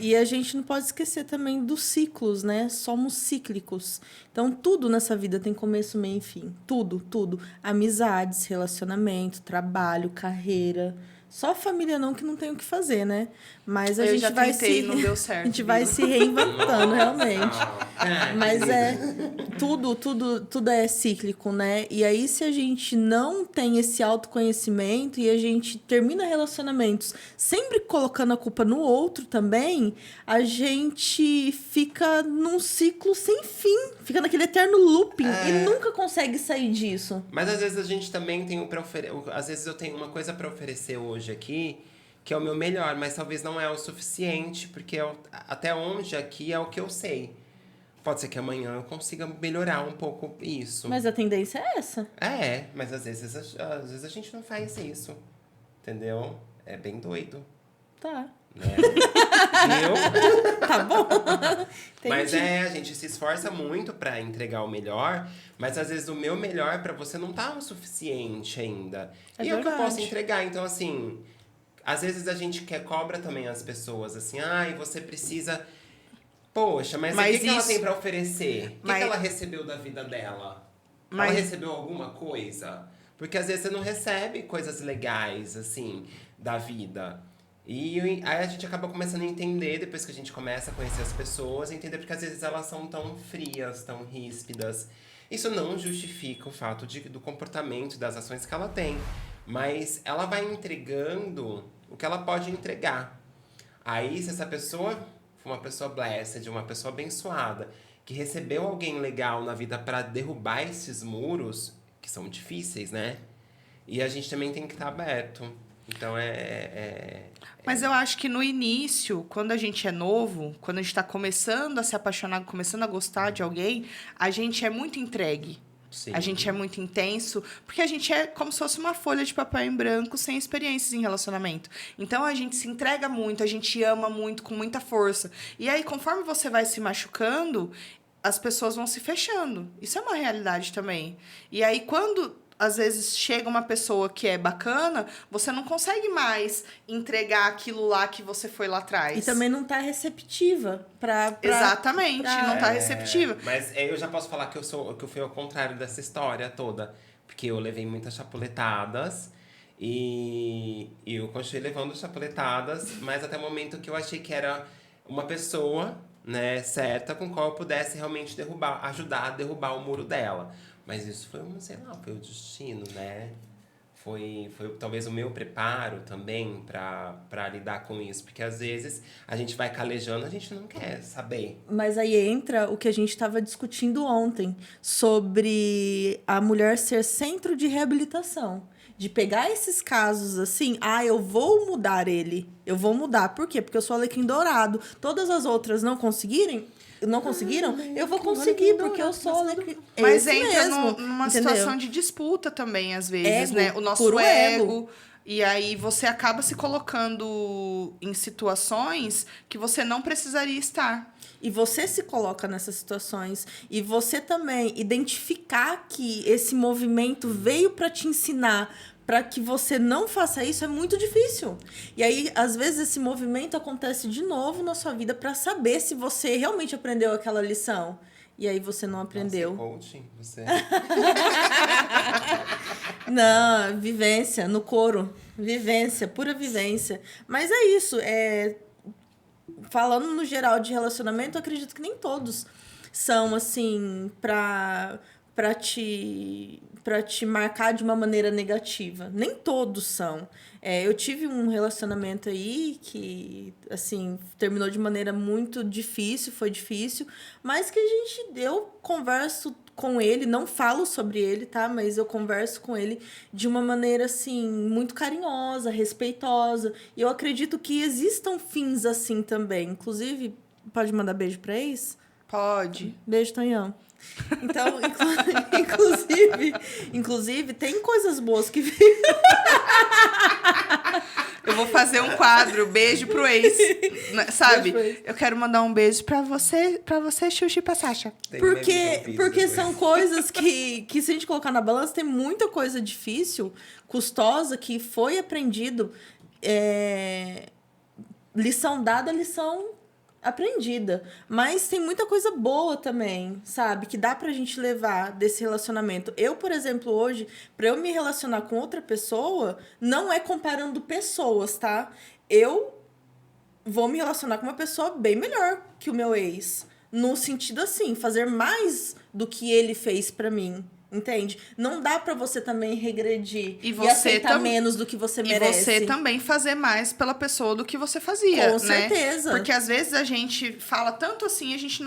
E a gente não pode esquecer também dos ciclos, né? Somos cíclicos. Então, tudo nessa vida tem começo, meio e fim. Tudo, tudo. Amizades, relacionamento, trabalho, carreira. Só família não, que não tem o que fazer, né? Mas a Eu gente já vai tentei, se... não deu certo, A gente vai viu? se reinventando, realmente. Mas querida. tudo é cíclico, né? E aí, se a gente não tem esse autoconhecimento e a gente termina relacionamentos sempre colocando a culpa no outro também, a gente fica num ciclo sem fim. Fica naquele eterno looping e nunca consegue sair disso. Mas às vezes a gente também tem às vezes eu tenho uma coisa pra oferecer hoje aqui, que é o meu melhor, mas talvez não é o suficiente, porque até onde aqui é o que eu sei. pode ser que amanhã eu consiga melhorar um pouco isso. Mas a tendência é essa. Mas às vezes a gente não faz isso. Entendeu? É bem doido. Tá. Né? Viu? Tá bom. Mas a gente se esforça muito pra entregar o melhor, mas às vezes o meu melhor pra você não tá o suficiente ainda. É e é o que eu verdade. posso entregar. Então, assim, às vezes a gente cobra também as pessoas, assim, ai, você precisa. Poxa, mas o que ela tem pra oferecer? O que ela recebeu da vida dela? Ela recebeu alguma coisa? Porque às vezes você não recebe coisas legais, assim, da vida. E aí a gente acaba começando a entender, depois que a gente começa a conhecer as pessoas, entender porque às vezes elas são tão frias, tão ríspidas. Isso não justifica o fato do comportamento, das ações que ela tem. Mas ela vai entregando o que ela pode entregar. Aí, se essa pessoa for uma pessoa blessed, uma pessoa abençoada, que recebeu alguém legal na vida para derrubar esses muros, que são difíceis, né? E a gente também tem que estar aberto. Então, Mas eu acho que no início, quando a gente é novo, quando a gente tá começando a se apaixonar, começando a gostar de alguém, a gente é muito entregue. Sim. A gente é muito intenso, porque a gente é como se fosse uma folha de papel em branco sem experiências em relacionamento. Então a gente se entrega muito, a gente ama muito, com muita força. E aí, conforme você vai se machucando, as pessoas vão se fechando. Isso é uma realidade também. E aí, quando às vezes chega uma pessoa que é bacana, você não consegue mais entregar aquilo lá que você foi lá atrás. E também não tá receptiva pra Exatamente, não tá receptiva. Mas eu já posso falar que eu fui ao contrário dessa história toda. Porque eu levei muitas chapuletadas. E eu continuei levando chapuletadas. Mas até o momento que eu achei que era uma pessoa, né, certa, com qual eu pudesse realmente ajudar a derrubar o muro dela. Mas isso foi foi o destino, né? Foi talvez o meu preparo também pra lidar com isso. Porque às vezes a gente vai calejando, a gente não quer saber. Mas aí entra o que a gente estava discutindo ontem, sobre a mulher ser centro de reabilitação. De pegar esses casos assim, eu vou mudar ele. Eu vou mudar. Por quê? Porque eu sou alecrim dourado. Todas as outras não conseguiram, eu vou conseguir, porque eu sou alecrim. Mas entra numa situação de disputa também, às vezes, né? O nosso ego. E aí você acaba se colocando em situações que você não precisaria estar. E você se coloca nessas situações. E você também identificar que esse movimento veio para te ensinar, para que você não faça isso, é muito difícil. E aí, às vezes, esse movimento acontece de novo na sua vida para saber se você realmente aprendeu aquela lição. E aí você não aprendeu. Nossa, coaching, você. Não, vivência, no couro. Vivência, pura vivência. Mas é isso. Falando no geral de relacionamento, eu acredito que nem todos são, assim, pra te marcar de uma maneira negativa. Nem todos são. Eu tive um relacionamento aí que, assim, terminou de maneira muito difícil, foi difícil, mas que eu converso com ele, não falo sobre ele, tá? Mas eu converso com ele de uma maneira, assim, muito carinhosa, respeitosa. E eu acredito que existam fins assim também. Inclusive, pode mandar beijo pra ex? Pode. Beijo, Tonhão. Então, inclusive, tem coisas boas que Eu vou fazer um quadro, beijo pro ex. Sabe? Eu quero mandar um beijo pra você, Xuxa e pra Sasha. Porque são coisas que se a gente colocar na balança, tem muita coisa difícil, custosa, que foi aprendido. Lição dada, lição aprendida. Mas tem muita coisa boa também, sabe? Que dá pra gente levar desse relacionamento. Eu, por exemplo, hoje, pra eu me relacionar com outra pessoa, não é comparando pessoas, tá? Eu vou me relacionar com uma pessoa bem melhor que o meu ex. No sentido assim, fazer mais do que ele fez pra mim. Entende? Não dá pra você também regredir e aceitar menos do que você merece. E você também fazer mais pela pessoa do que você fazia, Com certeza. Porque às vezes a gente fala tanto assim, a gente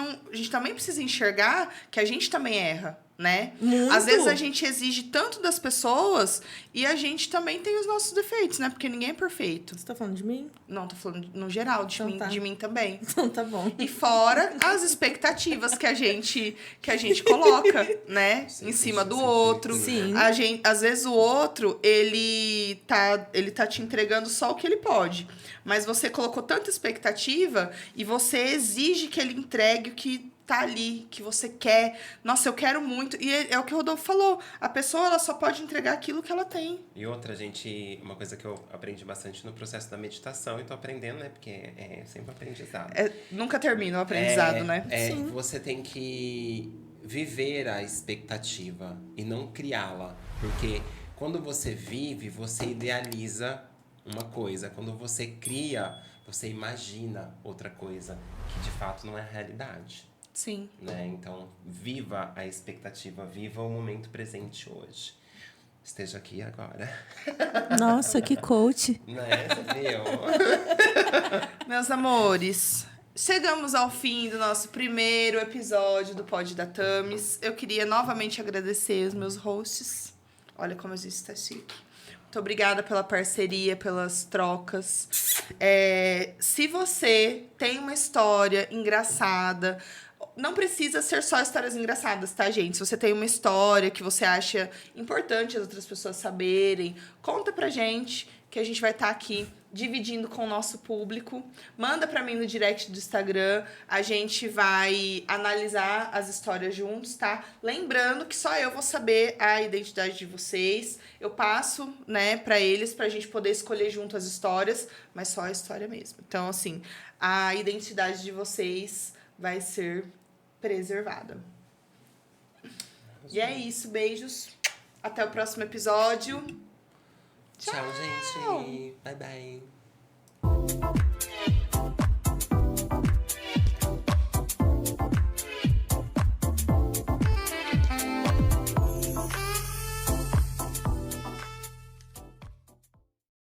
também precisa enxergar que a gente também erra, né? Muito. Às vezes a gente exige tanto das pessoas e a gente também tem os nossos defeitos, né? Porque ninguém é perfeito. Você tá falando de mim? Não, tô falando no geral, Então tá. de mim também. Então tá bom. E fora as expectativas que a gente coloca, né? Sim, em cima do sim, outro. sim. Às vezes o outro, ele tá te entregando só o que ele pode. Mas você colocou tanta expectativa e você exige que ele entregue o que tá ali, que você quer. Nossa, eu quero muito. E é o que o Rodolfo falou. A pessoa, ela só pode entregar aquilo que ela tem. E outra, uma coisa que eu aprendi bastante no processo da meditação, e tô aprendendo, né? Porque é sempre aprendizado. Nunca termina o aprendizado, né? Sim. Você tem que viver a expectativa e não criá-la. Porque quando você vive, você idealiza uma coisa. Quando você cria, você imagina outra coisa, que de fato não é a realidade. Sim. Né? Então, viva a expectativa, viva o momento presente hoje. Esteja aqui agora. Nossa, que coach. Né? Você viu? Meus amores, chegamos ao fim do nosso primeiro episódio do Pod da Thames. Eu queria novamente agradecer os meus hosts. Olha como a gente está chique. Muito obrigada pela parceria, pelas trocas. Se você tem uma história engraçada, não precisa ser só histórias engraçadas, tá, gente? Se você tem uma história que você acha importante as outras pessoas saberem, conta pra gente, que a gente vai estar aqui dividindo com o nosso público. Manda pra mim no direct do Instagram, a gente vai analisar as histórias juntos, tá? Lembrando que só eu vou saber a identidade de vocês. Eu passo, né, pra eles, pra gente poder escolher junto as histórias, mas só a história mesmo. Então, assim, a identidade de vocês vai ser preservada. E é isso, beijos. Até o próximo episódio. Tchau, gente. Bye, bye.